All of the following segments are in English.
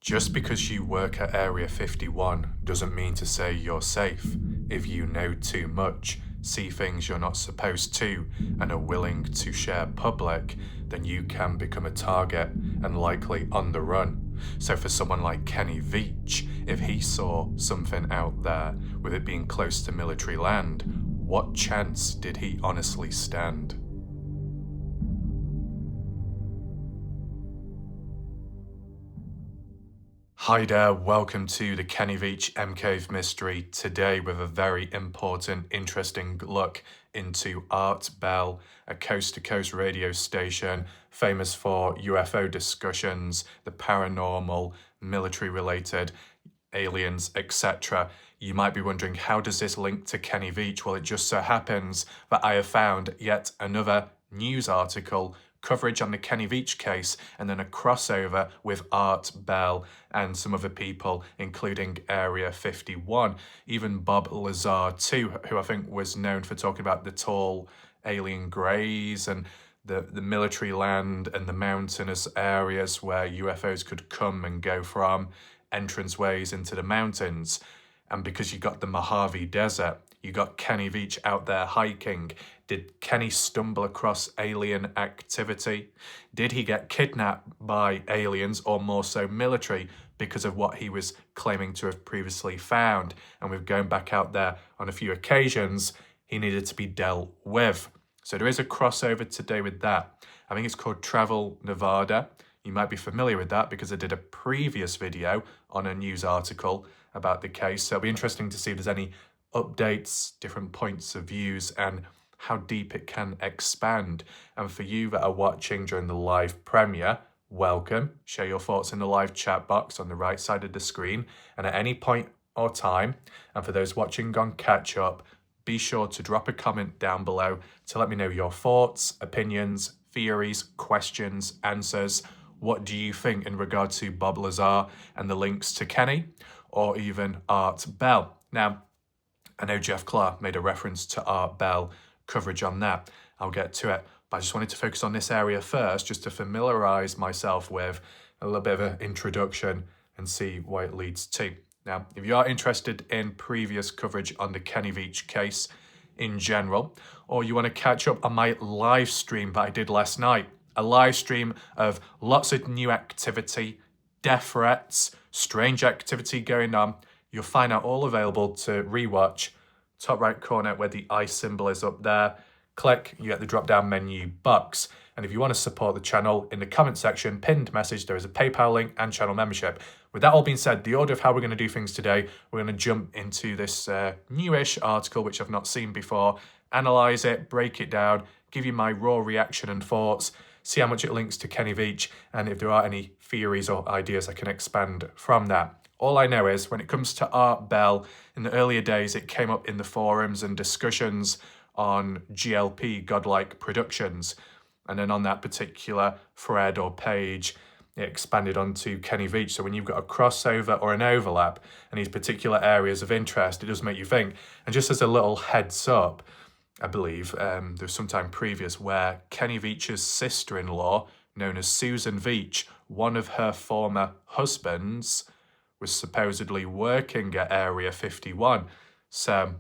Just because you work at Area 51 doesn't mean to say you're safe. If you know too much, see things you're not supposed to, and are willing to share public, then you can become a target and likely on the run. So for someone like Kenny Veach, if he saw something out there with it being close to military land, what chance did he honestly stand? Hi there, welcome to the Kenny Veach M-Cave Mystery, today with a very important, interesting look into Art Bell, a coast-to-coast radio station famous for UFO discussions, the paranormal, military-related, aliens, etc. You might be wondering, how does this link to Kenny Veach? Well, it just so happens that I have found yet another news article coverage on the Kenny Veach case, and then a crossover with Art Bell and some other people, including Area 51. Even Bob Lazar too, who I think was known for talking about the tall alien greys and the military land and the mountainous areas where UFOs could come and go from, entranceways into the mountains. And because you got the Mojave Desert, you got Kenny Veach out there hiking. Did Kenny stumble across alien activity? Did he get kidnapped by aliens, or more so military, because of what he was claiming to have previously found? And with going back out there on a few occasions, he needed to be dealt with. So there is a crossover today with that. I think it's called Travel Nevada. You might be familiar with that because I did a previous video on a news article about the case. So it'll be interesting to see if there's any updates, different points of views, and how deep it can expand. And for you that are watching during the live premiere, welcome. Share your thoughts in the live chat box on the right side of the screen. And at any point or time, and for those watching on catch up, be sure to drop a comment down below to let me know your thoughts, opinions, theories, questions, answers. What do you think in regard to Bob Lazar and the links to Kenny, or even Art Bell? Now, I know Jeff Clark made a reference to Art Bell coverage on that. I'll get to it. But I just wanted to focus on this area first, just to familiarise myself with a little bit of an introduction and see what it leads to. Now, if you are interested in previous coverage on the Kenny Veach case in general, or you want to catch up on my live stream that I did last night, a live stream of lots of new activity, death threats, strange activity going on, you'll find out all available to rewatch. Top right corner where the eye symbol is up there. Click, you get the drop down menu box. And if you want to support the channel, in the comment section, pinned message, there is a PayPal link and channel membership. With that all being said, the order of how we're going to do things today, we're going to jump into this newish article, which I've not seen before, analyse it, break it down, give you my raw reaction and thoughts, see how much it links to Kenny Veach, and if there are any theories or ideas I can expand from that. All I know is when it comes to Art Bell, in the earlier days, it came up in the forums and discussions on GLP, Godlike Productions. And then on that particular thread or page, it expanded onto Kenny Veach. So when you've got a crossover or an overlap in these particular areas of interest, it does make you think. And just as a little heads up, I believe there was some time previous where Kenny Veach's sister-in-law, known as Susan Veach, one of her former husbands, was supposedly working at Area 51. So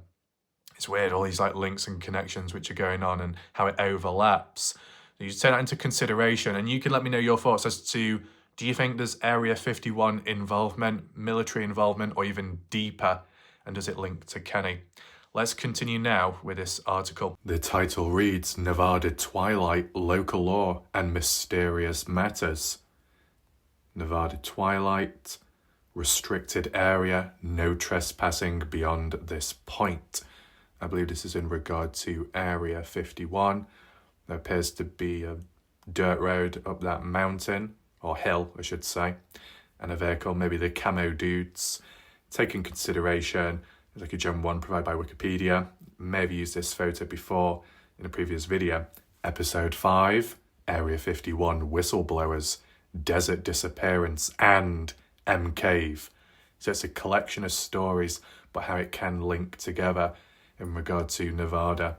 it's weird, all these like links and connections which are going on and how it overlaps. You take that into consideration, and you can let me know your thoughts as to, do you think there's Area 51 involvement, military involvement, or even deeper, and does it link to Kenny? Let's continue now with this article. The title reads, Nevada Twilight, Local Law and Mysterious Matters. Nevada Twilight, restricted area, no trespassing beyond this point. I believe this is in regard to Area 51. There appears to be a dirt road up that mountain, or hill, I should say, and a vehicle, maybe the camo dudes. Taking consideration, there's like a general one provided by Wikipedia. May have used this photo before in a previous video. Episode 5, Area 51 Whistleblowers, Desert Disappearance, and M-Cave. So it's a collection of stories, but how it can link together in regard to Nevada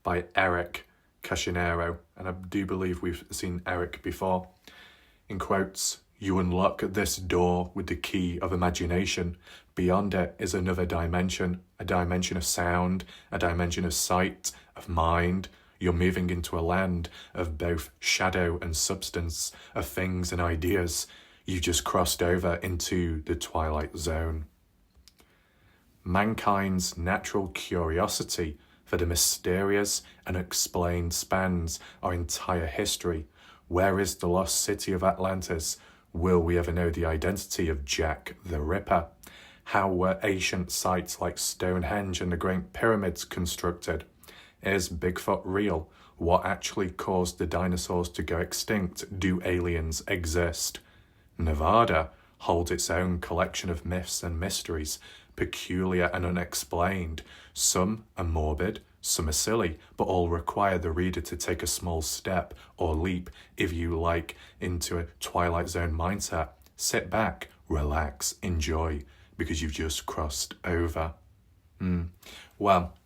by Eric Cushinero. And I do believe we've seen Eric before. In quotes, You unlock this door with the key of imagination. Beyond it is another dimension, a dimension of sound, a dimension of sight, of mind. You're moving into a land of both shadow and substance, of things and ideas. You just crossed over into the twilight zone. Mankind's natural curiosity for the mysterious and unexplained spans our entire history. Where is the lost city of Atlantis? Will we ever know the identity of Jack the Ripper? How were ancient sites like Stonehenge and the Great Pyramids constructed? Is Bigfoot real? What actually caused the dinosaurs to go extinct? Do aliens exist? Nevada holds its own collection of myths and mysteries, peculiar and unexplained. Some are morbid, some are silly, but all require the reader to take a small step or leap, if you like, into a Twilight Zone mindset. Sit back, relax, enjoy, because you've just crossed over. Well,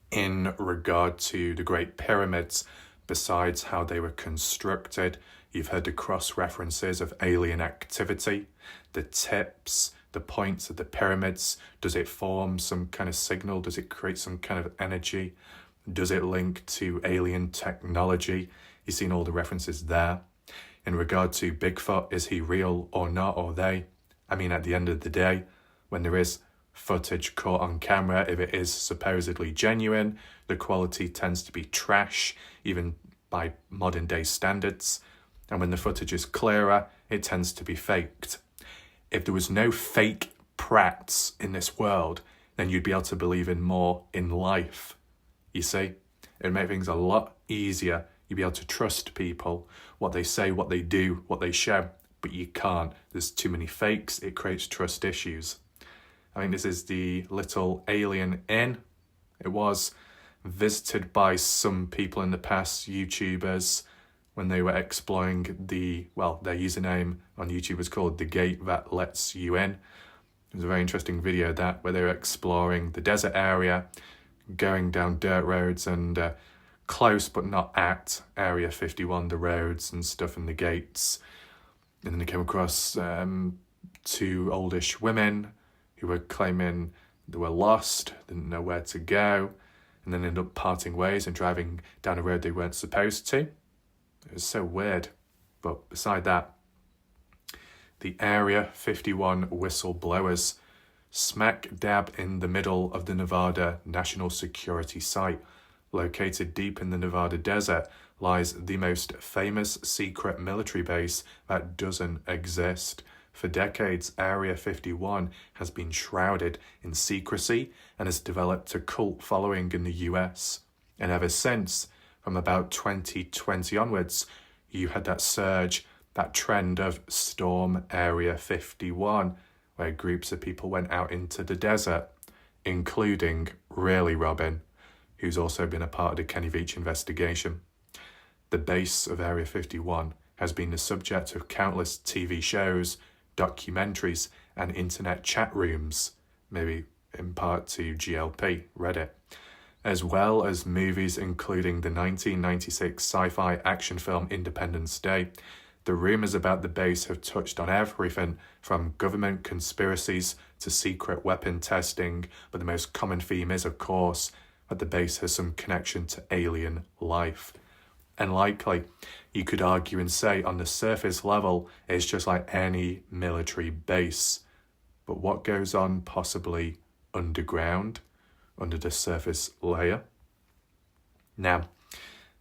in regard to the Great Pyramids, besides how they were constructed, you've heard the cross-references of alien activity, the tips, the points of the pyramids. Does it form some kind of signal? Does it create some kind of energy? Does it link to alien technology? You've seen all the references there. In regard to Bigfoot, is he real or not, or they? I mean, at the end of the day, when there is footage caught on camera, if it is supposedly genuine, the quality tends to be trash, even by modern day standards. And when the footage is clearer, it tends to be faked. If there was no fake prats in this world, then you'd be able to believe in more in life. You see, it'd make things a lot easier. You'd be able to trust people, what they say, what they do, what they show, but you can't. There's too many fakes. It creates trust issues. I think this is the little alien inn. It was visited by some people in the past, YouTubers, when they were exploring their username on YouTube was called The Gate That Lets You In. It was a very interesting video where they were exploring the desert area, going down dirt roads and close but not at Area 51, the roads and stuff and the gates. And then they came across two oldish women who were claiming they were lost, didn't know where to go, and then ended up parting ways and driving down a road they weren't supposed to. It was so weird. But beside that, the Area 51 whistleblowers, smack dab in the middle of the Nevada National Security Site, located deep in the Nevada desert, lies the most famous secret military base that doesn't exist. For decades, Area 51 has been shrouded in secrecy and has developed a cult following in the US. And ever since, from about 2020 onwards, you had that surge, that trend of Storm Area 51, where groups of people went out into the desert, including Really Robin, who's also been a part of the Kenny Veach investigation. The base of Area 51 has been the subject of countless TV shows, documentaries, and internet chat rooms, maybe in part to GLP, Reddit, as well as movies including the 1996 sci-fi action film Independence Day. The rumours about the base have touched on everything from government conspiracies to secret weapon testing, but the most common theme is, of course, that the base has some connection to alien life. And likely, you could argue and say on the surface level, it's just like any military base. But what goes on possibly underground, under the surface layer? Now,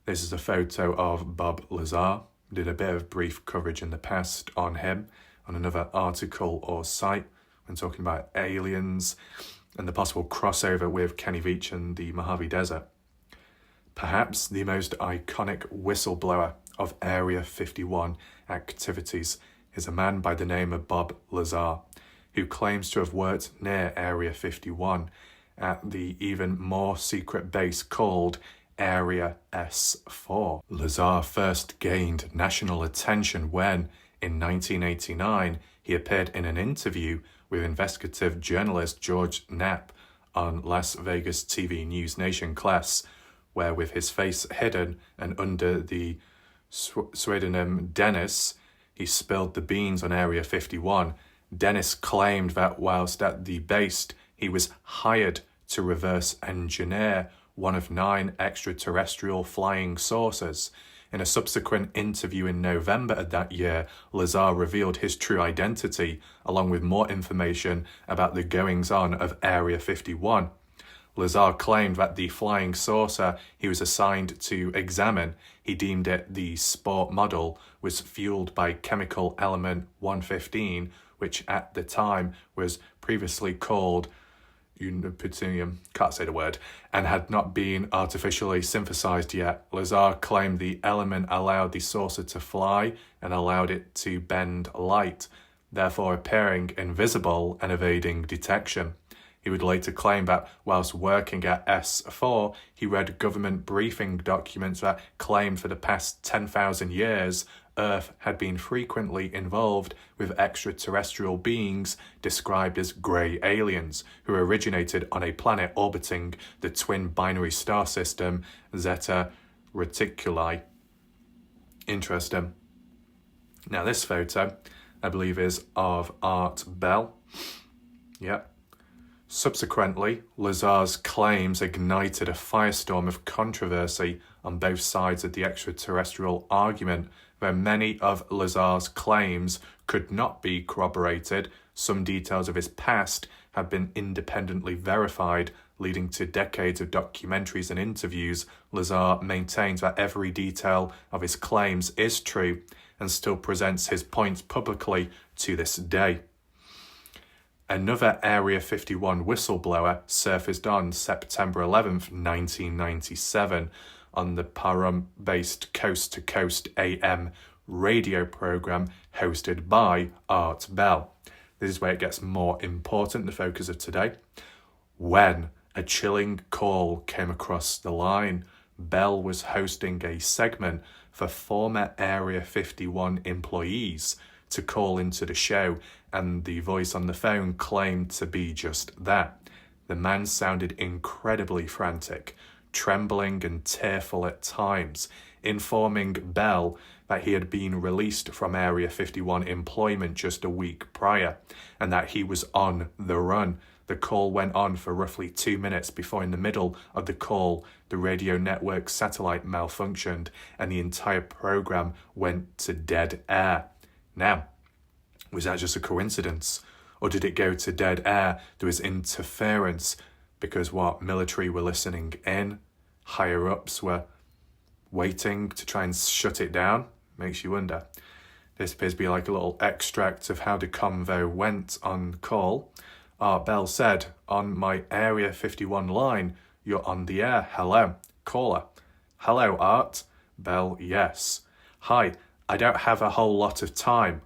this is a photo of Bob Lazar. Did a bit of brief coverage in the past on him, on another article or site, when talking about aliens and the possible crossover with Kenny Veach and the Mojave Desert. Perhaps the most iconic whistleblower of Area 51 activities is a man by the name of Bob Lazar, who claims to have worked near Area 51 at the even more secret base called Area S4. Lazar first gained national attention when, in 1989, he appeared in an interview with investigative journalist George Knapp on Las Vegas TV News Nation Class, where with his face hidden and under the pseudonym Dennis, he spilled the beans on Area 51. Dennis claimed that whilst at the base, he was hired to reverse engineer one of 9 extraterrestrial flying saucers. In a subsequent interview in November of that year, Lazar revealed his true identity, along with more information about the goings-on of Area 51. Lazar claimed that the flying saucer he was assigned to examine, he deemed it the sport model, was fueled by chemical element 115, which at the time was previously called uniptunium, can't say the word, and had not been artificially synthesized yet. Lazar claimed the element allowed the saucer to fly and allowed it to bend light, therefore appearing invisible and evading detection. He would later claim that whilst working at S4, he read government briefing documents that claimed for the past 10,000 years, Earth had been frequently involved with extraterrestrial beings described as grey aliens, who originated on a planet orbiting the twin binary star system Zeta Reticuli. Interesting. Now this photo, I believe, is of Art Bell. Yep. Subsequently, Lazar's claims ignited a firestorm of controversy on both sides of the extraterrestrial argument. Though many of Lazar's claims could not be corroborated, some details of his past have been independently verified, leading to decades of documentaries and interviews. Lazar maintains that every detail of his claims is true and still presents his points publicly to this day. Another Area 51 whistleblower surfaced on September 11th, 1997 on the Pahrump-based Coast to Coast AM radio program hosted by Art Bell. This is where it gets more important, the focus of today. When a chilling call came across the line, Bell was hosting a segment for former Area 51 employees to call into the show, and the voice on the phone claimed to be just that. The man sounded incredibly frantic, trembling and tearful at times, informing Bell that he had been released from Area 51 employment just a week prior, and that he was on the run. The call went on for roughly 2 minutes before, in the middle of the call, the radio network satellite malfunctioned and the entire program went to dead air. Now, was that just a coincidence? Or did it go to dead air? There was interference because military were listening in, higher ups were waiting to try and shut it down? Makes you wonder. This appears to be like a little extract of how the convo went on call. Art Bell said, "On my Area 51 line, you're on the air. Hello." Caller: "Hello, Art." Bell: "Yes." "Hi, I don't have a whole lot of time."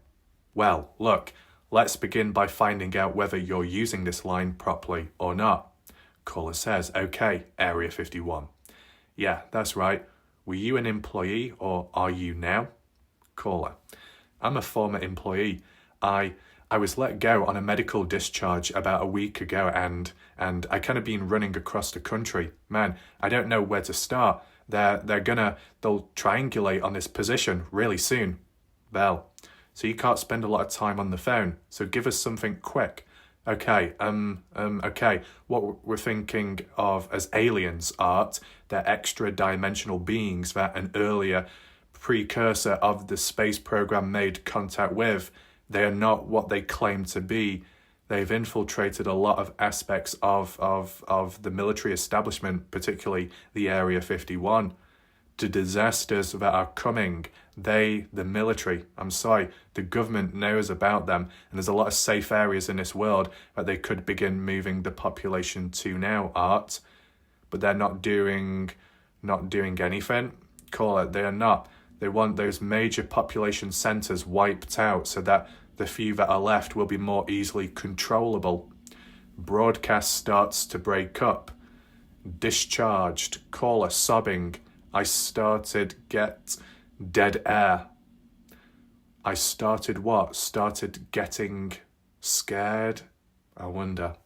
"Well, look, let's begin by finding out whether you're using this line properly or not." Caller says, "Okay, Area 51. "Yeah, that's right. Were you an employee or are you now?" Caller: "I'm a former employee. I was let go on a medical discharge about a week ago and I kind of been running across the country. Man, I don't know where to start. They'll triangulate on this position really soon." Bell: "So you can't spend a lot of time on the phone, so give us something quick." Okay, what we're thinking of as aliens, Art, they're extra-dimensional beings that an earlier precursor of the space program made contact with. They are not what they claim to be. They've infiltrated a lot of aspects of the military establishment, particularly the Area 51. The disasters that are coming, the military, the government knows about them, and there's a lot of safe areas in this world that they could begin moving the population to now, Art. But they're not doing anything. Call it, they are not. They want those major population centres wiped out so that the few that are left will be more easily controllable. Broadcast starts to break up. Discharged. Caller sobbing. I started get dead air. I started what? Started getting scared? I wonder.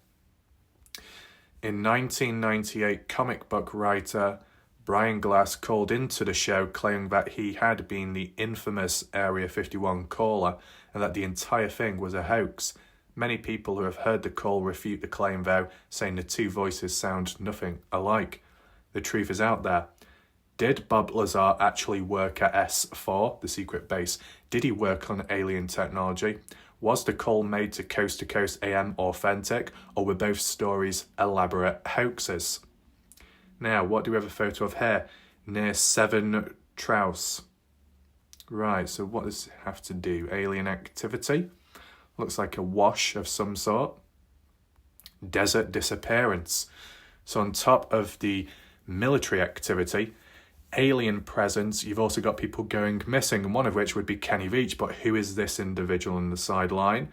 In 1998, comic book writer Brian Glass called into the show claiming that he had been the infamous Area 51 caller and that the entire thing was a hoax. Many people who have heard the call refute the claim, though, saying the two voices sound nothing alike. The truth is out there. Did Bob Lazar actually work at S4, the secret base? Did he work on alien technology? Was the call made to Coast AM authentic, or were both stories elaborate hoaxes? Now, what do we have a photo of here? Near Seven Trouse. Right, so what does it have to do? Alien activity? Looks like a wash of some sort. Desert disappearance. So on top of the military activity, alien presence, you've also got people going missing, and one of which would be Kenny Veach. But who is this individual on the sideline?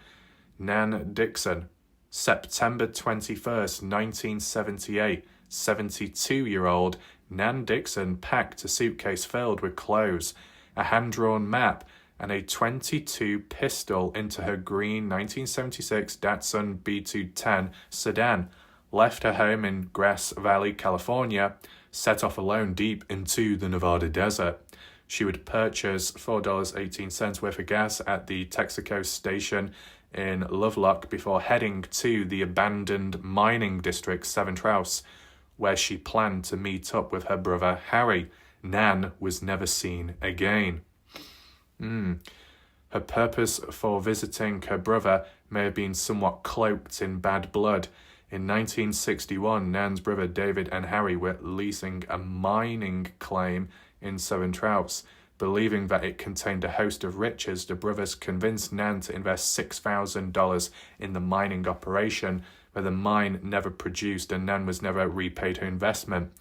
Nan Dixon. September 21st, 1978. 72-year-old Nan Dixon packed a suitcase filled with clothes, a hand-drawn map, and a .22 pistol into her green 1976 Datsun B210 sedan, left her home in Grass Valley, California, set off alone deep into the Nevada desert. She would purchase $4.18 worth of gas at the Texaco station in Lovelock before heading to the abandoned mining district Seven Trouse, where she planned to meet up with her brother Harry. Nan was never seen again. Her purpose for visiting her brother may have been somewhat cloaked in bad blood. In 1961, Nan's brother David and Harry were leasing a mining claim in Seven Trouse. Believing that it contained a host of riches, the brothers convinced Nan to invest $6,000 in the mining operation, but the mine never produced and Nan was never repaid her investment.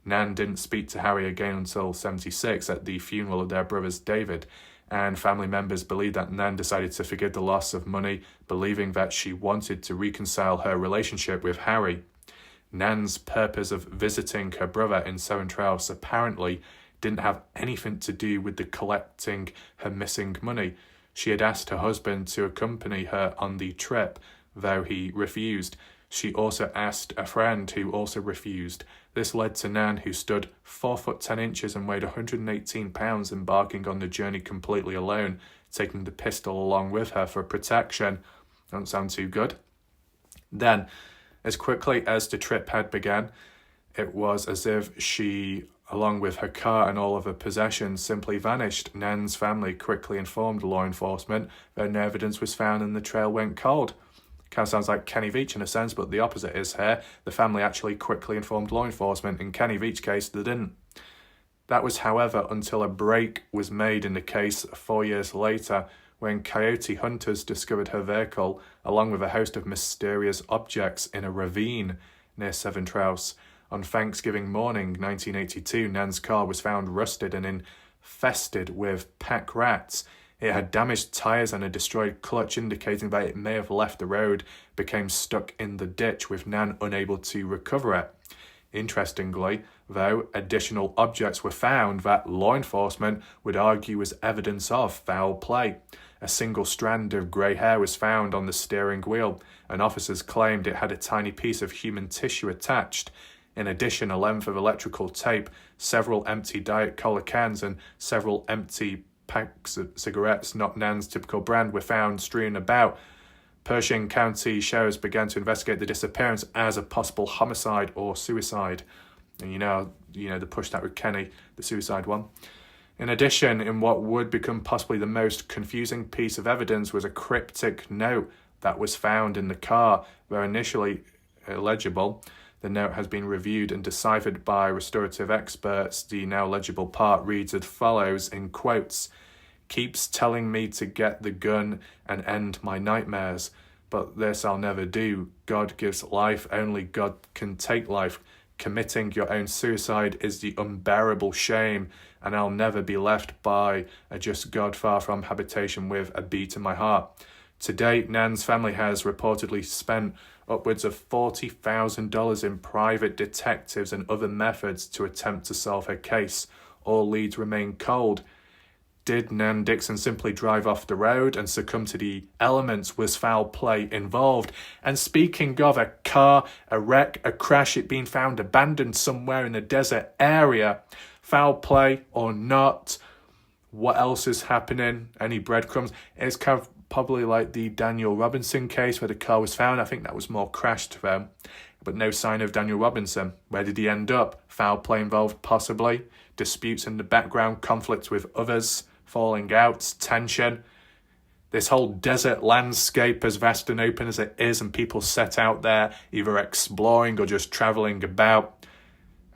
Nan didn't speak to Harry again until 76 at the funeral of their brothers David, and family members believe that Nan decided to forgive the loss of money, believing that she wanted to reconcile her relationship with Harry. Nan's purpose of visiting her brother in Seven Trouse apparently didn't have anything to do with the collecting her missing money. She had asked her husband to accompany her on the trip, though he refused. She also asked a friend who also refused. This led to Nan, who stood 4 foot 10 inches and weighed 118 pounds, embarking on the journey completely alone, taking the pistol along with her for protection. Don't sound too good. Then, as quickly as the trip had begun, it was as if she, along with her car and all of her possessions, simply vanished. Nan's family quickly informed law enforcement that no evidence was found and the trail went cold. Kind of sounds like Kenny Veach in a sense, but the opposite is here. The family actually quickly informed law enforcement. In Kenny Veach's case, they didn't. That was, however, until a break was made in the case 4 years later, when coyote hunters discovered her vehicle along with a host of mysterious objects in a ravine near Seven Trouse. On Thanksgiving morning, 1982, Nan's car was found rusted and infested with pack rats. It had damaged tyres and a destroyed clutch, indicating that it may have left the road, became stuck in the ditch, with Nan unable to recover it. Interestingly, though, additional objects were found that law enforcement would argue was evidence of foul play. A single strand of grey hair was found on the steering wheel, and officers claimed it had a tiny piece of human tissue attached. In addition, a length of electrical tape, several empty Diet Cola cans, and several empty packs of cigarettes, not Nan's typical brand, were found strewn about. Pershing County sheriffs began to investigate the disappearance as a possible homicide or suicide. And you know, they pushed that with Kenny, the suicide one. In addition, in what would become possibly the most confusing piece of evidence was a cryptic note that was found in the car, where initially illegible. The note has been reviewed and deciphered by restorative experts. The now legible part reads as follows in quotes: "Keeps telling me to get the gun and end my nightmares, but this I'll never do. God gives life, only God can take life. Committing your own suicide is the unbearable shame, and I'll never be left by a just God far from habitation with a beat in my heart." To date, Nan's family has reportedly spent upwards of $40,000 in private detectives and other methods to attempt to solve her case. All leads remain cold. Did Nan Dixon simply drive off the road and succumb to the elements? Was foul play involved? And speaking of a car, a wreck, a crash, it being found abandoned somewhere in a desert area, foul play or not? What else is happening? Any breadcrumbs? It's kind of probably like the Daniel Robinson case where the car was found. I think that was more crashed though, but no sign of Daniel Robinson. Where did he end up? Foul play involved, possibly. Disputes in the background, conflicts with others, falling out, tension. This whole desert landscape, as vast and open as it is, and people set out there either exploring or just travelling about,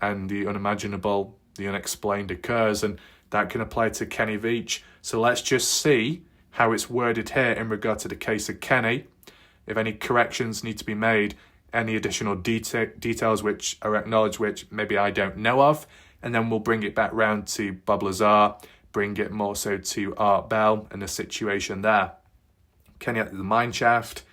and the unimaginable, the unexplained occurs, and that can apply to Kenny Veach. So let's just see how it's worded here in regard to the case of Kenny, if any corrections need to be made, any additional details which are acknowledged which maybe I don't know of, and then we'll bring it back round to Bob Lazar, bring it more so to Art Bell and the situation there. Kenny at the mine shaft,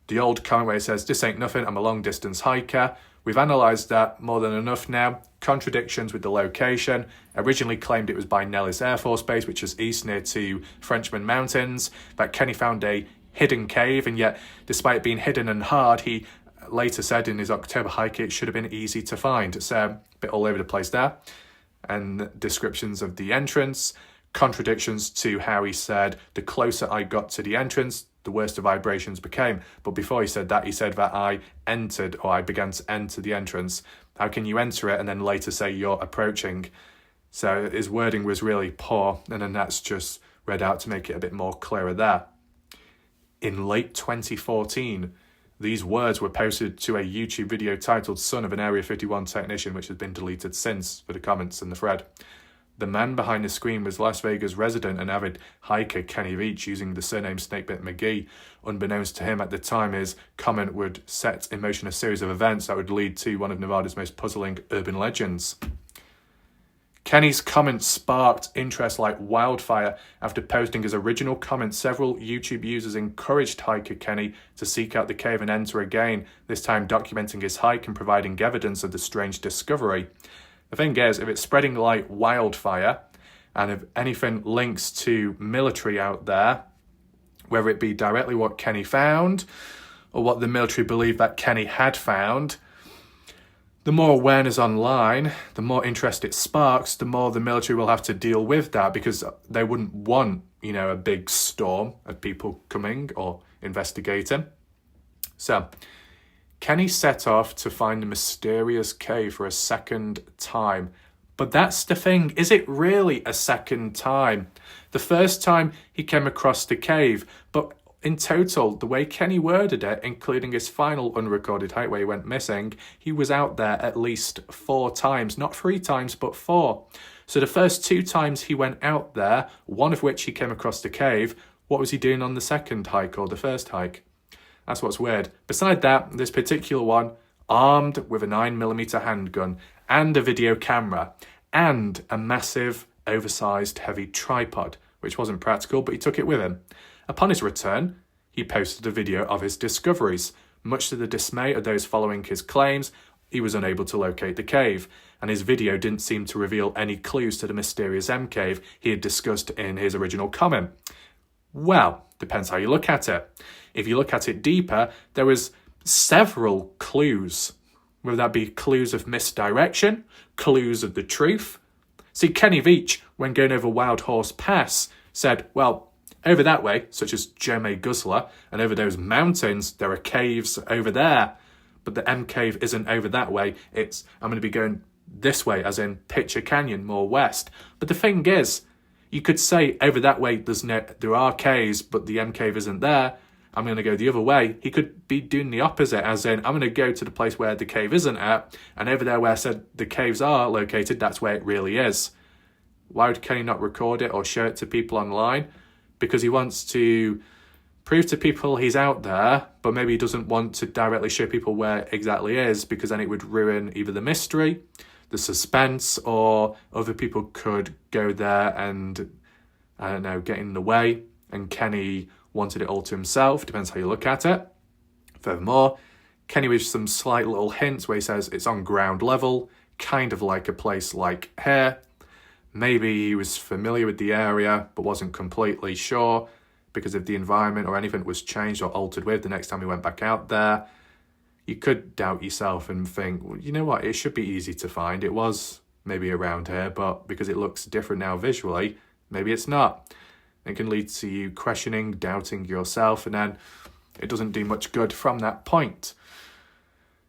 the old comment where he says, "This ain't nothing, I'm a long distance hiker." We've analysed that more than enough now. Contradictions with the location. Originally claimed it was by Nellis Air Force Base, which is east near to Frenchman Mountains. That Kenny found a hidden cave, and yet, despite it being hidden and hard, he later said in his October hike it should have been easy to find. So, a bit all over the place there. And descriptions of the entrance. Contradictions to how he said, the closer I got to the entrance, the worse the vibrations became. But before he said that I entered, or I began to enter the entrance. How can you enter it and then later say you're approaching? So his wording was really poor, and then that's just read out to make it a bit more clearer there. In late 2014, these words were posted to a YouTube video titled "Son of an Area 51 Technician," which has been deleted since for the comments in the thread. The man behind the screen was Las Vegas resident and avid hiker Kenny Veach, using the surname Snakebit McGee. Unbeknownst to him at the time, his comment would set in motion a series of events that would lead to one of Nevada's most puzzling urban legends. Kenny's comment sparked interest like wildfire. After posting his original comment, several YouTube users encouraged hiker Kenny to seek out the cave and enter again, this time documenting his hike and providing evidence of the strange discovery. The thing is, if it's spreading like wildfire, and if anything links to military out there, whether it be directly what Kenny found, or what the military believed that Kenny had found, the more awareness online, the more interest it sparks, the more the military will have to deal with that, because they wouldn't want, a big storm of people coming or investigating. So, Kenny set off to find the mysterious cave for a second time. But that's the thing, is it really a second time? The first time he came across the cave, but in total, the way Kenny worded it, including his final unrecorded hike where he went missing, he was out there at least 4 times. Not 3 times, but 4. So the first 2 times he went out there, one of which he came across the cave, what was he doing on the second hike or the first hike? That's what's weird. Beside that, this particular one, armed with a 9mm handgun and a video camera and a massive, oversized, heavy tripod, which wasn't practical, but he took it with him. Upon his return, he posted a video of his discoveries. Much to the dismay of those following his claims, he was unable to locate the cave, and his video didn't seem to reveal any clues to the mysterious M cave he had discussed in his original comment. Well, depends how you look at it. If you look at it deeper, there was several clues, whether that be clues of misdirection, clues of the truth. See, Kenny Veach, when going over Wild Horse Pass, said, well, over that way, such as Jerme Guzzler, and over those mountains, there are caves over there. But the M cave isn't over that way. I'm going to be going this way, as in Pitcher Canyon, more west. But the thing is, you could say over that way there are caves, but the M cave isn't there. I'm going to go the other way. He could be doing the opposite, as in, I'm going to go to the place where the cave isn't at, and over there where I said the caves are located, that's where it really is. Why would Kenny not record it or show it to people online? Because he wants to prove to people he's out there, but maybe he doesn't want to directly show people where exactly is, because then it would ruin either the mystery, the suspense, or other people could go there and, get in the way, and Kenny wanted it all to himself. Depends how you look at it. Furthermore, Kenny with some slight little hints where he says it's on ground level, kind of like a place like here. Maybe he was familiar with the area but wasn't completely sure because if the environment or anything was changed or altered with the next time he went back out there. You could doubt yourself and think, well, you know what, it should be easy to find. It was maybe around here, but because it looks different now visually, maybe it's not. It can lead to you questioning, doubting yourself, and then it doesn't do much good from that point.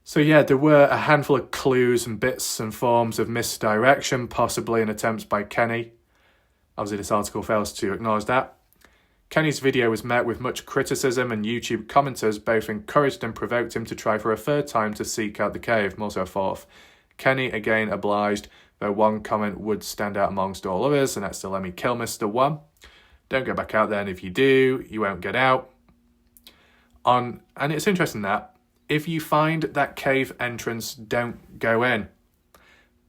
So yeah, there were a handful of clues and bits and forms of misdirection, possibly in attempts by Kenny. Obviously, this article fails to acknowledge that. Kenny's video was met with much criticism, and YouTube commenters both encouraged and provoked him to try for a third time to seek out the cave, more so a fourth. Kenny again obliged, though one comment would stand out amongst all others, and that's the "Let me kill Mr. One. Don't go back out there, and if you do, you won't get out." And it's interesting that if you find that cave entrance, don't go in.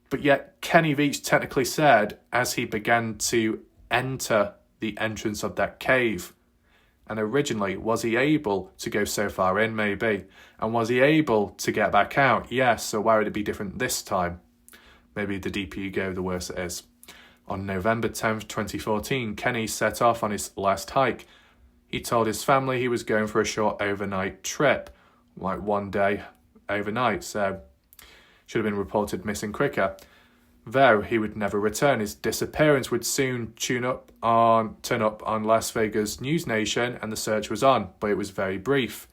But yet Kenny Veach technically said as he began to enter the entrance of that cave, and originally, was he able to go so far in? Maybe. And was he able to get back out? Yes. So why would it be different this time? Maybe the deeper you go, the worse it is. On November 10th, 2014, Kenny set off on his last hike. He told his family he was going for a short overnight trip, like one day overnight, so should have been reported missing quicker. Though he would never return, his disappearance would soon turn up on Las Vegas News Nation, and the search was on, but it was very brief.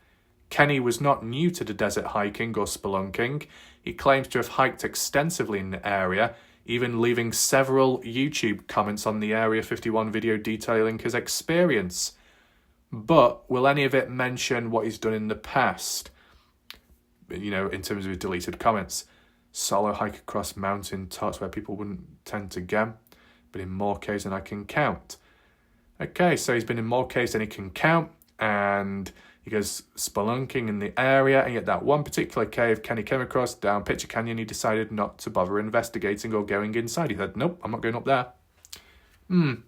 Kenny was not new to the desert hiking or spelunking. He claims to have hiked extensively in the area, even leaving several YouTube comments on the Area 51 video detailing his experience. But will any of it mention what he's done in the past? You know, in terms of his deleted comments. Solo hike across mountain tops where people wouldn't tend to go, but in more caves than I can count. Okay, so he's been in more caves than he can count, and he goes spelunking in the area, and yet that one particular cave Kenny came across down Pitcher Canyon, he decided not to bother investigating or going inside. He said, nope, I'm not going up there. In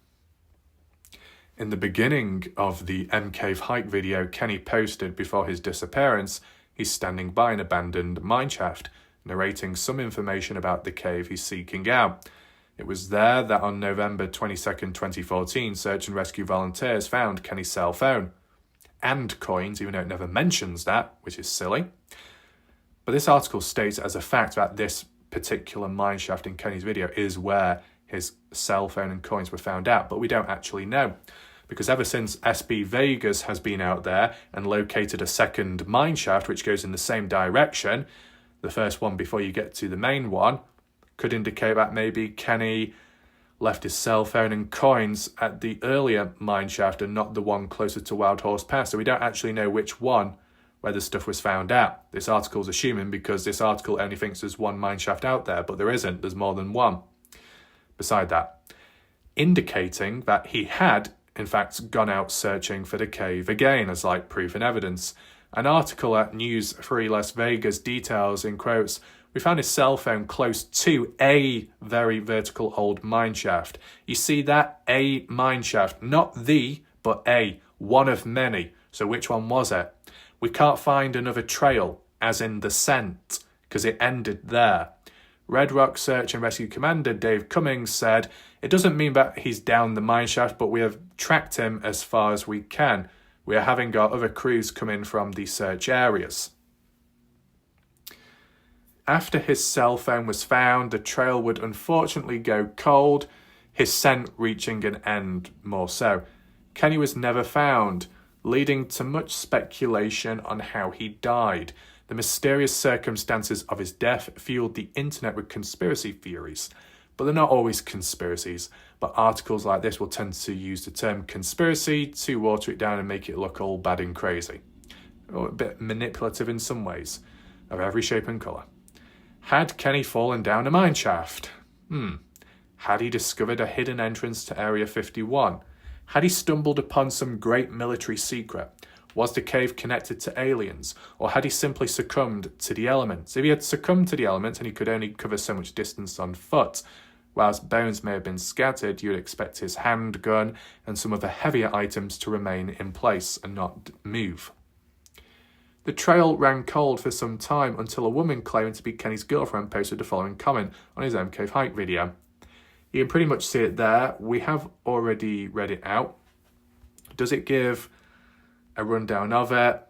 the beginning of the M Cave hike video Kenny posted before his disappearance, he's standing by an abandoned mineshaft, narrating some information about the cave he's seeking out. It was there that on November 22nd, 2014, search and rescue volunteers found Kenny's cell phone and coins, even though it never mentions that, which is silly. But this article states as a fact that this particular mineshaft in Kenny's video is where his cell phone and coins were found out, but we don't actually know. Because ever since SB Vegas has been out there and located a second mineshaft which goes in the same direction, the first one before you get to the main one, could indicate that maybe Kenny left his cell phone and coins at the earlier mineshaft and not the one closer to Wild Horse Pass. So we don't actually know which one where the stuff was found out. This article's assuming because this article only thinks there's one mineshaft out there, but there isn't. There's more than one. Beside that, indicating that he had, in fact, gone out searching for the cave again as like proof and evidence. An article at News 3 Las Vegas details, in quotes, we found his cell phone close to a very vertical old mineshaft. You see that? A mineshaft. Not the, but a. One of many. So which one was it? We can't find another trail, as in the scent, because it ended there. Red Rock Search and Rescue Commander Dave Cummings said, it doesn't mean that he's down the mineshaft, but we have tracked him as far as we can. We are having our other crews come in from the search areas. After his cell phone was found, the trail would unfortunately go cold, his scent reaching an end more so. Kenny was never found, leading to much speculation on how he died. The mysterious circumstances of his death fueled the internet with conspiracy theories. But they're not always conspiracies, but articles like this will tend to use the term conspiracy to water it down and make it look all bad and crazy. Or a bit manipulative in some ways, of every shape and colour. Had Kenny fallen down a mineshaft? Had he discovered a hidden entrance to Area 51? Had he stumbled upon some great military secret? Was the cave connected to aliens? Or had he simply succumbed to the elements? If he had succumbed to the elements and he could only cover so much distance on foot, whilst bones may have been scattered, you would expect his handgun and some of the heavier items to remain in place and not move. The trail ran cold for some time until a woman claiming to be Kenny's girlfriend posted the following comment on his M Cave hike video. You can pretty much see it there. We have already read it out. Does it give a rundown of it?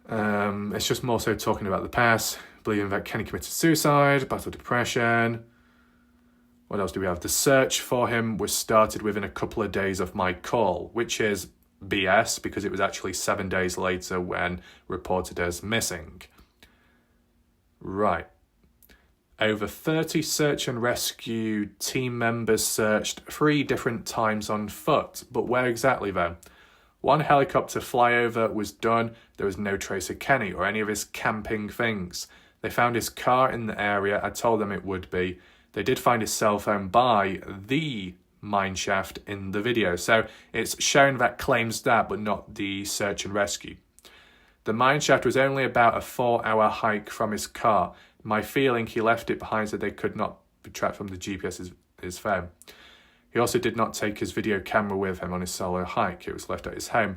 It's just more so talking about the past, believing that Kenny committed suicide, battled depression. What else do we have? The search for him was started within a couple of days of my call, which is BS because it was actually 7 days later when reported as missing. Right. Over 30 search and rescue team members searched 3 different times on foot. But where exactly then? 1 helicopter flyover was done. There was no trace of Kenny or any of his camping things. They found his car in the area. I told them it would be. They did find his cell phone by the mine shaft in the video. So it's showing that claims that, but not the search and rescue. The mine shaft was only about a 4-hour hike from his car. My feeling, he left it behind so they could not be tracked from the GPS his phone. He also did not take his video camera with him on his solo hike. It was left at his home.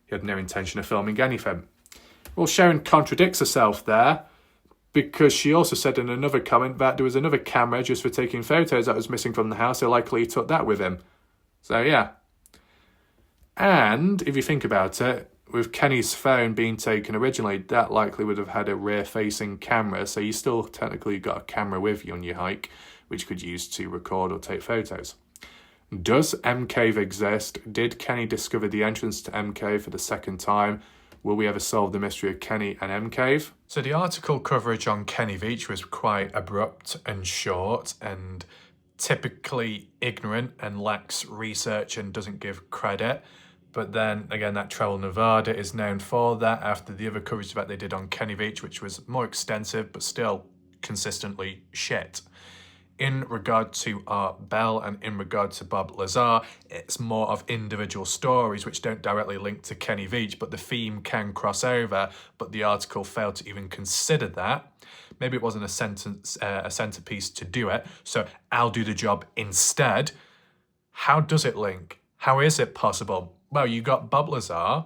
He had no intention of filming anything. Well, Sharon contradicts herself there because she also said in another comment that there was another camera just for taking photos that was missing from the house, so likely he took that with him. So, yeah. And if you think about it, with Kenny's phone being taken originally, that likely would have had a rear-facing camera, so you still technically got a camera with you on your hike, which you could use to record or take photos. Does M Cave exist? Did Kenny discover the entrance to M Cave for the second time? Will we ever solve the mystery of Kenny and M Cave? So the article coverage on Kenny Veach was quite abrupt and short and typically ignorant and lacks research and doesn't give credit. But then, again, that Travel Nevada is known for that after the other coverage that they did on Kenny Veach, which was more extensive, but still consistently shit. In regard to Art Bell and in regard to Bob Lazar, it's more of individual stories which don't directly link to Kenny Veach, but the theme can cross over, but the article failed to even consider that. Maybe it wasn't a centerpiece to do it, so I'll do the job instead. How does it link? How is it possible? Well, you got Bob Lazar,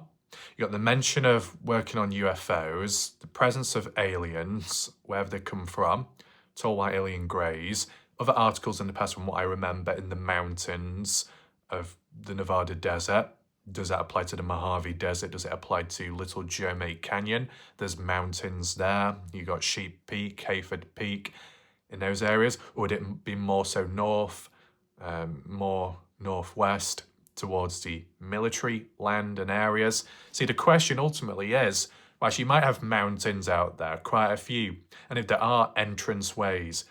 you got the mention of working on UFOs, the presence of aliens, wherever they come from, tall white alien greys, other articles in the past from what I remember in the mountains of the Nevada desert. Does that apply to the Mojave Desert? Does it apply to Little Jermay Canyon? There's mountains there. You got Sheep Peak, Hayford Peak in those areas. Or would it be more so north, more northwest, towards the military land and areas? See, the question ultimately is, well, you might have mountains out there, quite a few. And if there are entrance ways,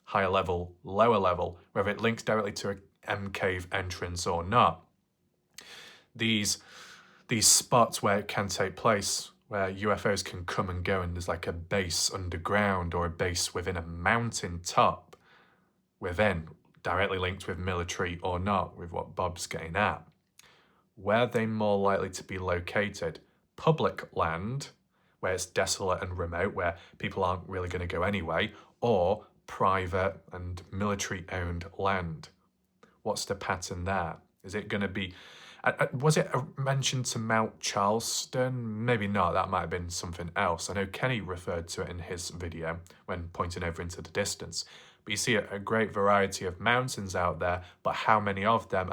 higher level, lower level, whether it links directly to an M Cave entrance or not, these spots where it can take place, where UFOs can come and go, and there's like a base underground or a base within a mountain top within, directly linked with military or not, with what Bob's getting at. Where are they more likely to be located? Public land, where it's desolate and remote, where people aren't really going to go anyway, or private and military-owned land? What's the pattern there? Is it going to be... was it mentioned to Mount Charleston? Maybe not, that might have been something else. I know Kenny referred to it in his video when pointing over into the distance. But you see a great variety of mountains out there, but how many of them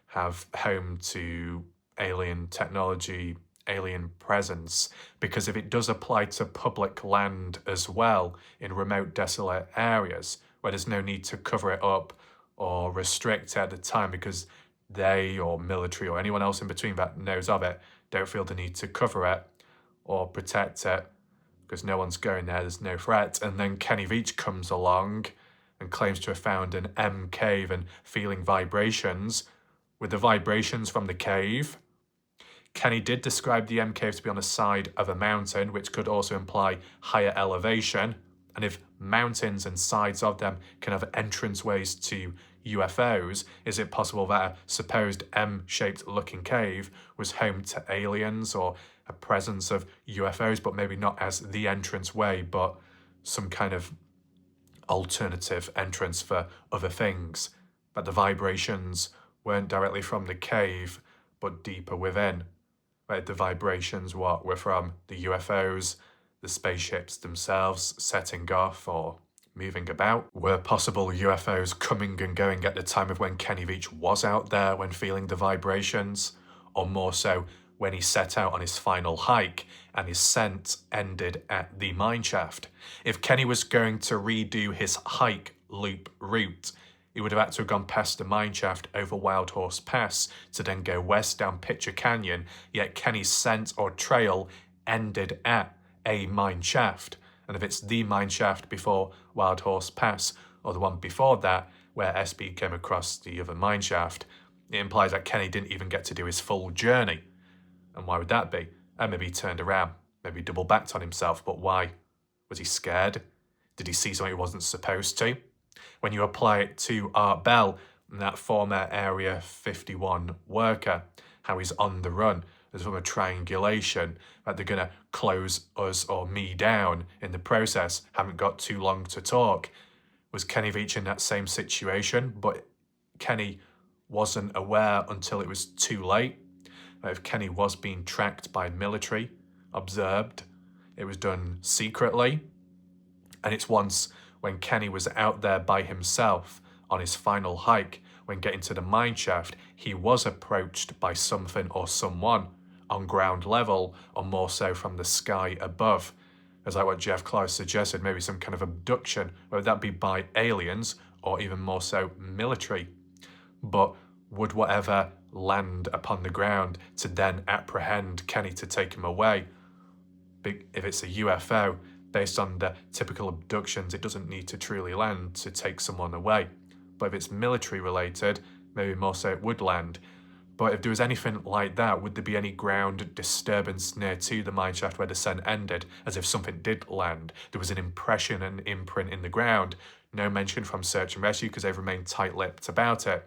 have home to alien technology, alien presence? Because if it does apply to public land as well in remote, desolate areas where there's no need to cover it up or restrict it at the time because they or military or anyone else in between that knows of it don't feel the need to cover it or protect it, because no one's going there, there's no threat. And then Kenny Veach comes along and claims to have found an M cave and feeling vibrations. With the vibrations from the cave, Kenny did describe the M cave to be on the side of a mountain, which could also imply higher elevation. And if mountains and sides of them can have entranceways to UFOs, is it possible that a supposed M-shaped looking cave was home to aliens or a presence of UFOs, but maybe not as the entrance way, but some kind of alternative entrance for other things? But the vibrations weren't directly from the cave, but deeper within. Right? The vibrations were from the UFOs, the spaceships themselves setting off, or moving about? Were possible UFOs coming and going at the time of when Kenny Veach was out there when feeling the vibrations? Or more so, when he set out on his final hike and his scent ended at the mineshaft? If Kenny was going to redo his hike loop route, he would have had to have gone past the mineshaft over Wild Horse Pass to then go west down Pitcher Canyon, yet Kenny's scent or trail ended at a mineshaft. And if it's the mineshaft before Wild Horse Pass, or the one before that, where SB came across the other mineshaft, it implies that Kenny didn't even get to do his full journey. And why would that be? And maybe he turned around, maybe double backed on himself, but why? Was he scared? Did he see something he wasn't supposed to? When you apply it to Art Bell, that former Area 51 worker, how he's on the run, as from a triangulation, that they're going to close us or me down in the process, haven't got too long to talk. Was Kenny Veach in that same situation? But Kenny wasn't aware until it was too late. If Kenny was being tracked by military, observed, it was done secretly. And it's once when Kenny was out there by himself on his final hike, when getting to the mineshaft, he was approached by something or someone on ground level, or more so from the sky above. As like what Jeff Clark suggested, maybe some kind of abduction, whether that be by aliens or even more so military. But would whatever land upon the ground to then apprehend Kenny to take him away? If it's a UFO, based on the typical abductions, it doesn't need to truly land to take someone away. But if it's military related, maybe more so it would land. But if there was anything like that, would there be any ground disturbance near to the mineshaft where the scent ended, as if something did land? There was an impression and imprint in the ground. No mention from search and rescue because they've remained tight-lipped about it,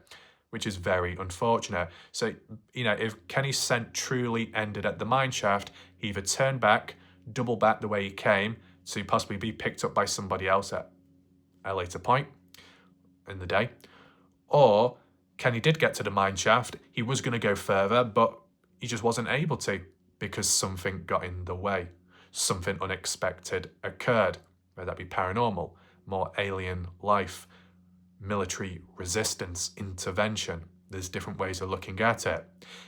which is very unfortunate. So, if Kenny's scent truly ended at the mineshaft, he either turned back, double back the way he came, to possibly be picked up by somebody else at a later point in the day, or Kenny did get to the mineshaft, he was going to go further, but he just wasn't able to because something got in the way. Something unexpected occurred, whether that be paranormal, more alien life, military resistance, intervention. There's different ways of looking at it.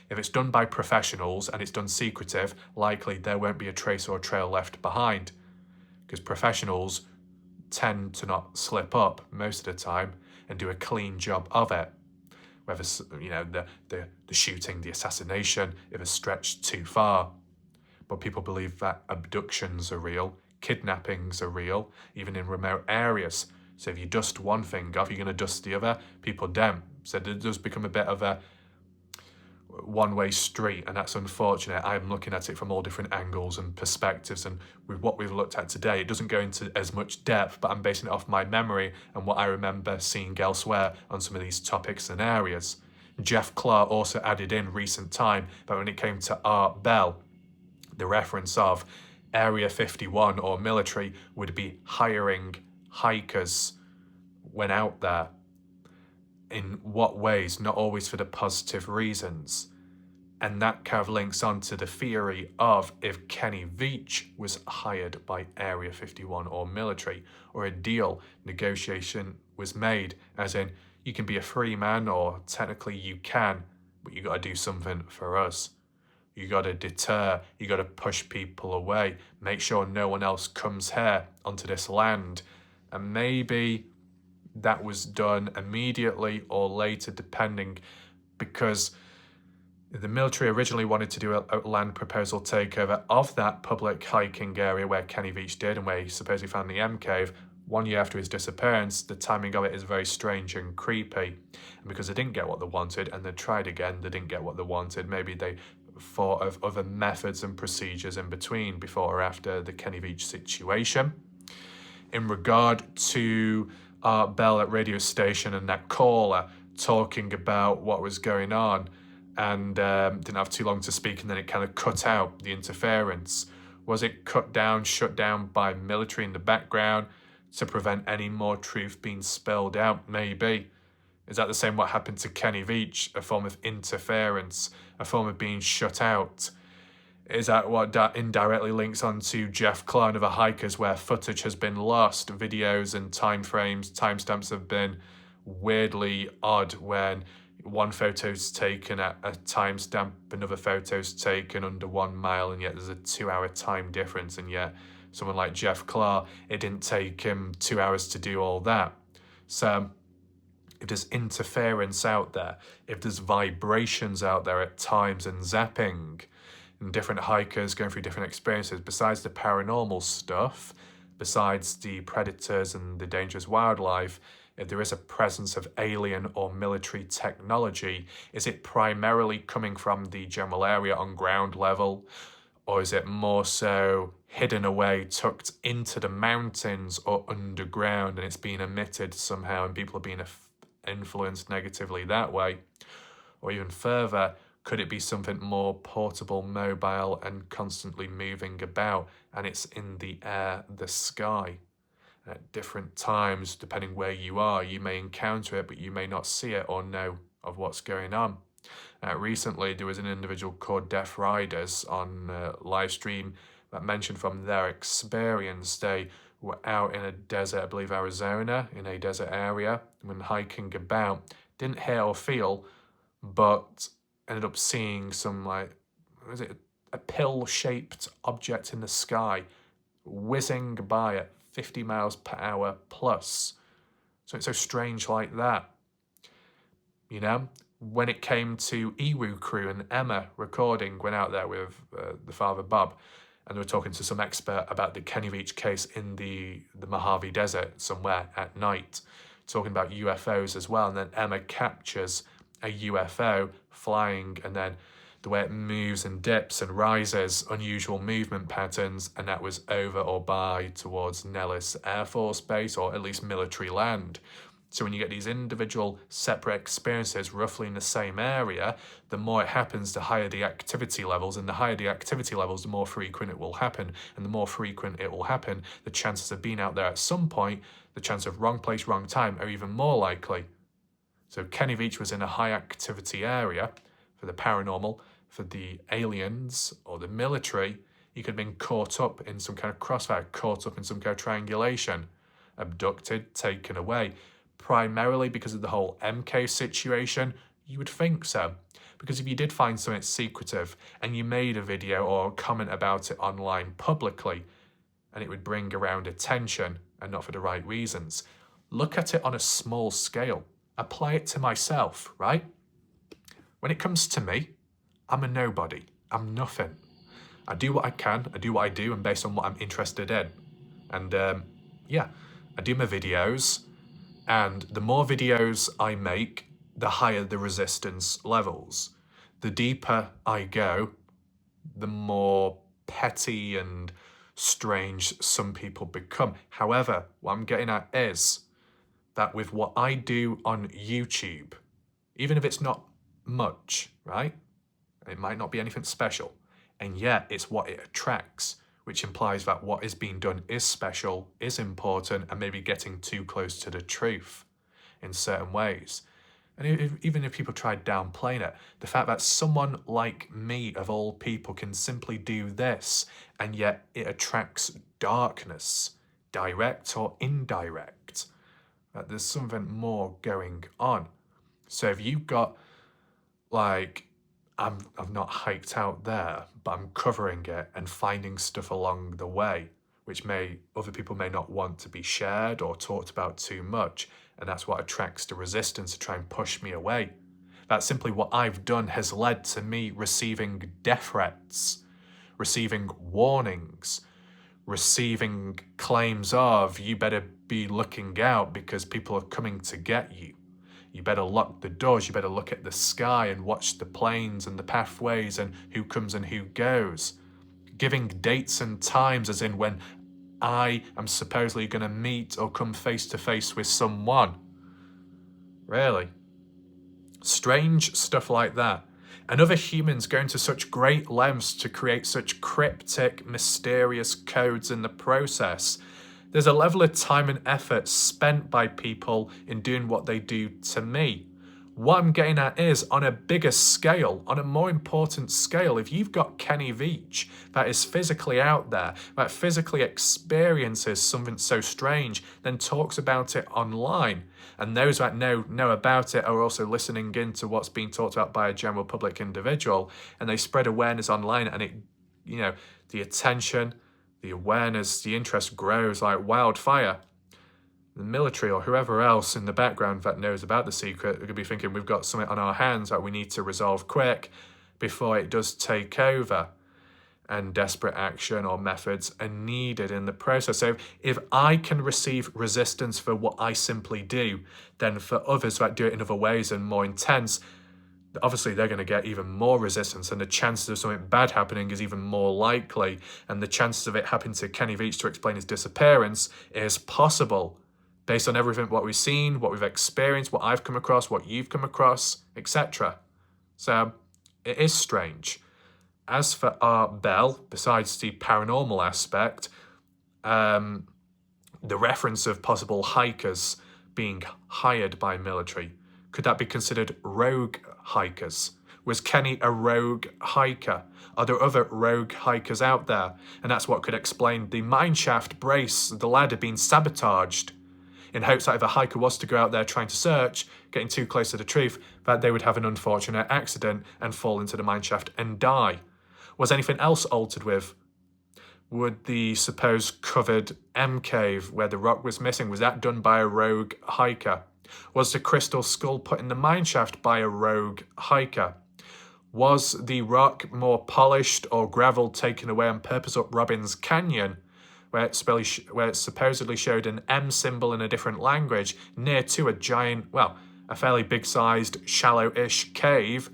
If it's done by professionals and it's done secretive, likely there won't be a trace or trail left behind, because professionals tend to not slip up most of the time and do a clean job of it. Whether the shooting, the assassination, if it's stretched too far. But people believe that abductions are real, kidnappings are real, even in remote areas. So if you dust one thing off, you're going to dust the other. People don't. So it does become a bit of a one-way street, and that's unfortunate. I'm looking at it from all different angles and perspectives, and with what we've looked at today, it doesn't go into as much depth, but I'm basing it off my memory and what I remember seeing elsewhere on some of these topics and areas. Jeff Clark also added in recent time, but when it came to Art Bell, the reference of Area 51 or military would be hiring hikers when out there. In what ways? Not always for the positive reasons. And that kind of links on to the theory of if Kenny Veach was hired by Area 51 or military, or a deal, negotiation was made, as in, you can be a free man, or technically you can, but you got to do something for us. You got to deter, you got to push people away, make sure no one else comes here onto this land. And maybe that was done immediately or later, depending, because the military originally wanted to do a land proposal takeover of that public hiking area where Kenny Veach did and where he supposedly found the M cave 1 year after his disappearance. The timing of it is very strange and creepy. And because they didn't get what they wanted and they tried again, they didn't get what they wanted. Maybe they thought of other methods and procedures in between before or after the Kenny Veach situation. In regard to Art Bell at radio station and that caller talking about what was going on, and didn't have too long to speak, and then it kind of cut out, the interference. Was it cut down, shut down by military in the background to prevent any more truth being spilled out? Maybe. Is that the same what happened to Kenny Veach? A form of interference, a form of being shut out? Is that what indirectly links onto Jeff Clark and other hikers, where footage has been lost, videos and timestamps have been weirdly odd, when one photo's taken at a timestamp, another photo's taken under 1 mile, and yet there's a 2-hour time difference, and yet someone like Jeff Clark, it didn't take him 2 hours to do all that. So if there's interference out there, if there's vibrations out there at times and zapping, and different hikers going through different experiences, besides the paranormal stuff, besides the predators and the dangerous wildlife, if there is a presence of alien or military technology, is it primarily coming from the general area on ground level? Or is it more so hidden away, tucked into the mountains or underground, and it's being emitted somehow and people are being influenced negatively that way? Or even further, could it be something more portable, mobile, and constantly moving about, and it's in the air, the sky? At different times, depending where you are, you may encounter it, but you may not see it or know of what's going on. Recently, there was an individual called Deaf Riders on live stream that mentioned from their experience, they were out in a desert, I believe Arizona, in a desert area, when hiking about, didn't hear or feel, but ended up seeing some, like, was it a pill-shaped object in the sky whizzing by at 50 miles per hour plus. So it's so strange like that. You know, when it came to Ewu Crew and Emma recording, went out there with the father Bob, and they were talking to some expert about the Kenny Veach case in the Mojave Desert somewhere at night, talking about UFOs as well. And then Emma captures a UFO flying, and then the way it moves and dips and rises, unusual movement patterns, and that was over or by towards Nellis Air Force Base, or at least military land. So when you get these individual separate experiences roughly in the same area, the more it happens, the higher the activity levels, and the higher the activity levels, the more frequent it will happen, and the more frequent it will happen, the chances of being out there at some point, the chance of wrong place, wrong time, are even more likely. So Kenny Veach was in a high activity area for the paranormal, for the aliens or the military. He could have been caught up in some kind of crossfire, caught up in some kind of triangulation, abducted, taken away. Primarily because of the whole MK situation, you would think so. Because if you did find something secretive and you made a video or a comment about it online publicly, and it would bring around attention and not for the right reasons, look at it on a small scale. Apply it to myself, right? When it comes to me, I'm a nobody. I'm nothing. I do what I can, I do what I do, and based on what I'm interested in. And yeah, I do my videos, and the more videos I make, the higher the resistance levels. The deeper I go, the more petty and strange some people become. However, what I'm getting at is that with what I do on YouTube, even if it's not much, right? It might not be anything special, and yet it's what it attracts, which implies that what is being done is special, is important, and maybe getting too close to the truth in certain ways. And even if people try downplaying it, the fact that someone like me, of all people, can simply do this, and yet it attracts darkness, direct or indirect, that there's something more going on. So if you've got, like, I've not hiked out there, but I'm covering it and finding stuff along the way, which other people may not want to be shared or talked about too much, and that's what attracts the resistance to try and push me away. That's simply what I've done has led to me receiving death threats, receiving warnings, receiving claims of, you better be looking out because people are coming to get you. You better lock the doors, you better look at the sky and watch the planes and the pathways and who comes and who goes. Giving dates and times as in when I am supposedly going to meet or come face to face with someone. Really? Strange stuff like that. And other humans going to such great lengths to create such cryptic, mysterious codes in the process. There's a level of time and effort spent by people in doing what they do to me. What I'm getting at is, on a bigger scale, on a more important scale, if you've got Kenny Veach that is physically out there, that physically experiences something so strange, then talks about it online, and those that know about it are also listening into what's being talked about by a general public individual, and they spread awareness online, and it, the attention, the awareness, the interest grows like wildfire. The military or whoever else in the background that knows about the secret could be thinking, we've got something on our hands that we need to resolve quick before it does take over, and desperate action or methods are needed in the process. So if I can receive resistance for what I simply do, then for others that do it in other ways and more intense, obviously they're going to get even more resistance, and the chances of something bad happening is even more likely, and the chances of it happening to Kenny Veach to explain his disappearance is possible, based on everything, what we've seen, what we've experienced, what I've come across, what you've come across, etc. So it is strange. As for Art Bell, besides the paranormal aspect, the reference of possible hikers being hired by military, could that be considered rogue hikers? Was Kenny a rogue hiker? Are there other rogue hikers out there? And that's what could explain the mineshaft brace, the ladder being sabotaged, in hopes that if a hiker was to go out there trying to search, getting too close to the truth, that they would have an unfortunate accident and fall into the mineshaft and die. Was anything else altered with? Would the supposed covered M cave where the rock was missing, was that done by a rogue hiker? Was the crystal skull put in the mineshaft by a rogue hiker? Was the rock more polished or gravel taken away on purpose up Robbins Canyon, where it supposedly showed an M symbol in a different language near to a giant, a fairly big-sized, shallow-ish cave?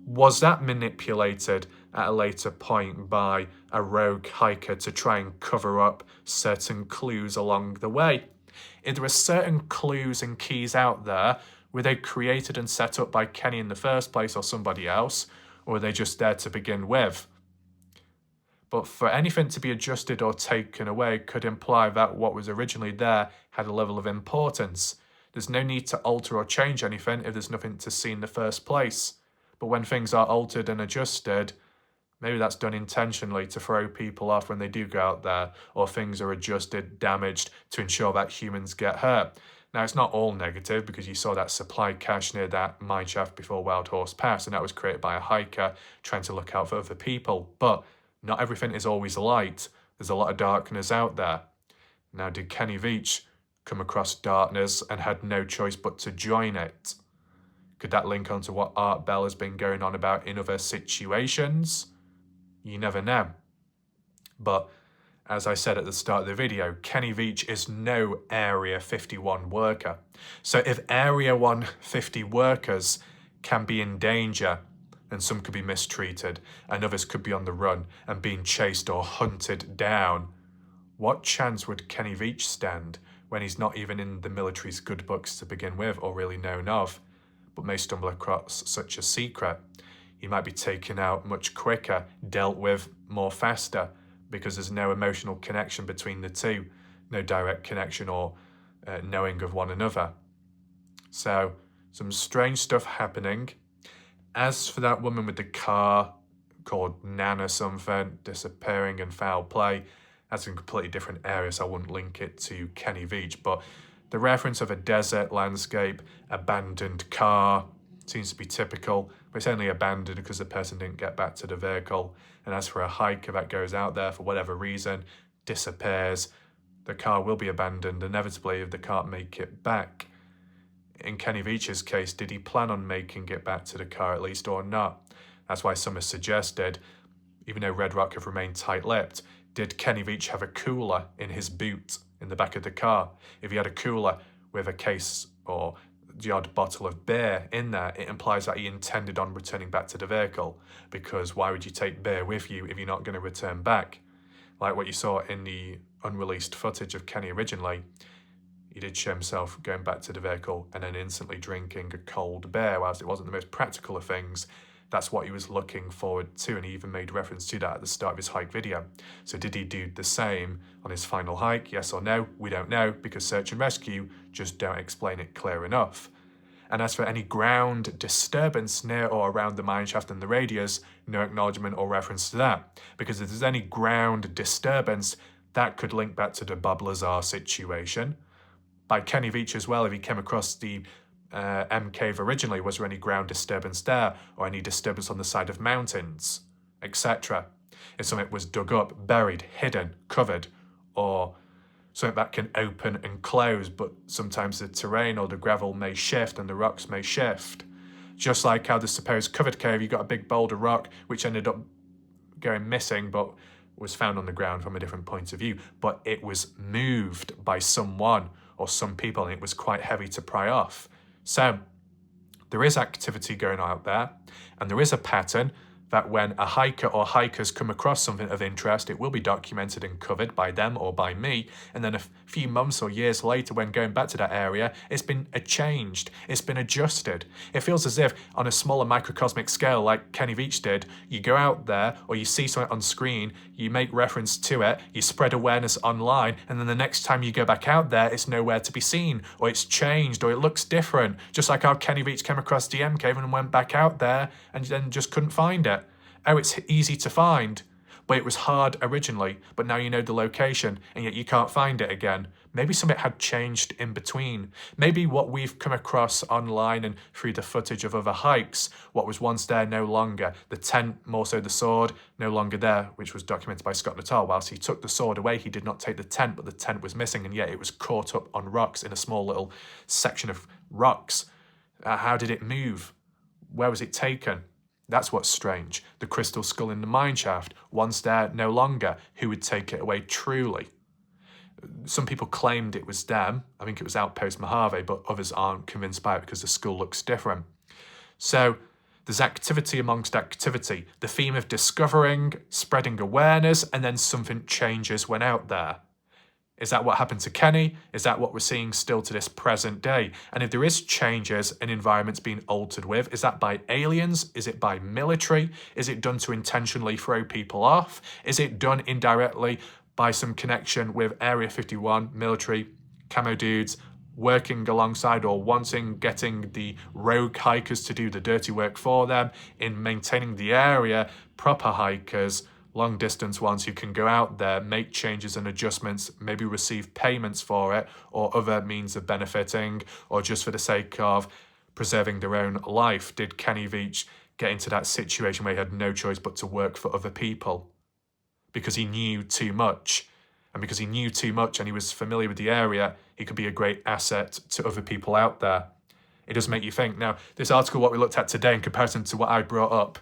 Was that manipulated at a later point by a rogue hiker to try and cover up certain clues along the way? If there are certain clues and keys out there, were they created and set up by Kenny in the first place or somebody else, or were they just there to begin with? But for anything to be adjusted or taken away could imply that what was originally there had a level of importance. There's no need to alter or change anything if there's nothing to see in the first place. But when things are altered and adjusted, maybe that's done intentionally to throw people off when they do go out there, or things are adjusted, damaged, to ensure that humans get hurt. Now, it's not all negative, because you saw that supply cache near that mineshaft before Wild Horse Pass, and that was created by a hiker trying to look out for other people. But not everything is always light. There's a lot of darkness out there. Now, did Kenny Veach come across darkness and had no choice but to join it? Could that link onto what Art Bell has been going on about in other situations? You never know. But as I said at the start of the video, Kenny Veach is no Area 51 worker. So if Area 150 workers can be in danger, and some could be mistreated, and others could be on the run and being chased or hunted down, what chance would Kenny Veach stand when he's not even in the military's good books to begin with, or really known of, but may stumble across such a secret? He might be taken out much quicker, dealt with more faster, because there's no emotional connection between the two, no direct connection or knowing of one another. So, some strange stuff happening. As for that woman with the car, called Nan or something, disappearing and foul play, that's in a completely different area, so I wouldn't link it to Kenny Veach. But the reference of a desert landscape, abandoned car, seems to be typical, but it's only abandoned because the person didn't get back to the vehicle. And as for a hiker that goes out there for whatever reason, disappears, the car will be abandoned inevitably if they can't make it back. In Kenny Veach's case, did he plan on making it back to the car at least or not? That's why some have suggested, even though Red Rock have remained tight-lipped, did Kenny Veach have a cooler in his boot in the back of the car? If he had a cooler with a case or the odd bottle of beer in there, it implies that he intended on returning back to the vehicle, because why would you take beer with you if you're not going to return back? Like what you saw in the unreleased footage of Kenny originally, he did show himself going back to the vehicle and then instantly drinking a cold beer, whilst it wasn't the most practical of things. That's what he was looking forward to, and he even made reference to that at the start of his hike video. So did he do the same on his final hike? Yes or no? We don't know, because search and rescue just don't explain it clear enough. And as for any ground disturbance near or around the mineshaft and the radius, no acknowledgement or reference to that. Because if there's any ground disturbance, that could link back to the Bob Lazar situation. By Kenny Veach as well, if he came across the M cave originally, was there any ground disturbance there, or any disturbance on the side of mountains, etc. If something was dug up, buried, hidden, covered, or something that can open and close, but sometimes the terrain or the gravel may shift and the rocks may shift. Just like how the supposed covered cave, you got a big boulder rock which ended up going missing, but was found on the ground from a different point of view. But it was moved by someone or some people, and it was quite heavy to pry off. So there is activity going on out there, and there is a pattern that when a hiker or hikers come across something of interest, it will be documented and covered by them or by me. And then a few months or years later, when going back to that area, it's been changed, it's been adjusted. It feels as if on a smaller microcosmic scale, like Kenny Veach did, you go out there or you see something on screen, you make reference to it, you spread awareness online, and then the next time you go back out there, it's nowhere to be seen, or it's changed, or it looks different. Just like how Kenny Veach came across the M cave and went back out there and then just couldn't find it. Oh, it's easy to find, but it was hard originally, but now you know the location, and yet you can't find it again. Maybe something had changed in between. Maybe what we've come across online and through the footage of other hikes, what was once there no longer. The tent, more so the sword, no longer there, which was documented by Scott Nuttall. Whilst he took the sword away, he did not take the tent, but the tent was missing, and yet it was caught up on rocks in a small little section of rocks. How did it move? Where was it taken? That's what's strange. The crystal skull in the mineshaft, once there, no longer. Who would take it away truly? Some people claimed it was them. I think it was Outpost Mojave, but others aren't convinced by it because the skull looks different. So there's activity amongst activity. The theme of discovering, spreading awareness, and then something changes when out there. Is that what happened to Kenny? Is that what we're seeing still to this present day? And if there is changes and environments being altered with, is that by aliens? Is it by military? Is it done to intentionally throw people off? Is it done indirectly by some connection with Area 51, military, camo dudes, working alongside or getting the rogue hikers to do the dirty work for them in maintaining the area, proper hikers, long distance ones who can go out there, make changes and adjustments, maybe receive payments for it or other means of benefiting, or just for the sake of preserving their own life? Did Kenny Veach get into that situation where he had no choice but to work for other people because he knew too much? And because he knew too much and he was familiar with the area, he could be a great asset to other people out there. It does make you think. Now, this article, what we looked at today in comparison to what I brought up,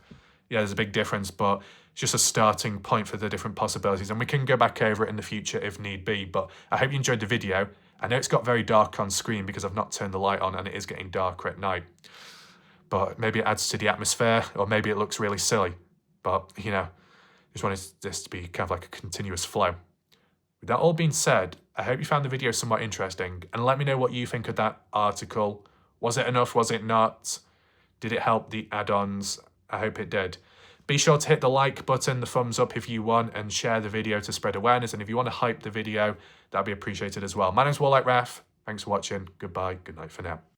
yeah, there's a big difference, but it's just a starting point for the different possibilities. And we can go back over it in the future if need be. But I hope you enjoyed the video. I know it's got very dark on screen because I've not turned the light on and it is getting darker at night. But maybe it adds to the atmosphere, or maybe it looks really silly. But, you know, just wanted this to be kind of like a continuous flow. With that all being said, I hope you found the video somewhat interesting. And let me know what you think of that article. Was it enough? Was it not? Did it help the add-ons? I hope it did. Be sure to hit the like button, the thumbs up if you want, and share the video to spread awareness. And if you want to hype the video, that'd be appreciated as well. My name's Warlike Raf. Thanks for watching. Goodbye. Good night for now.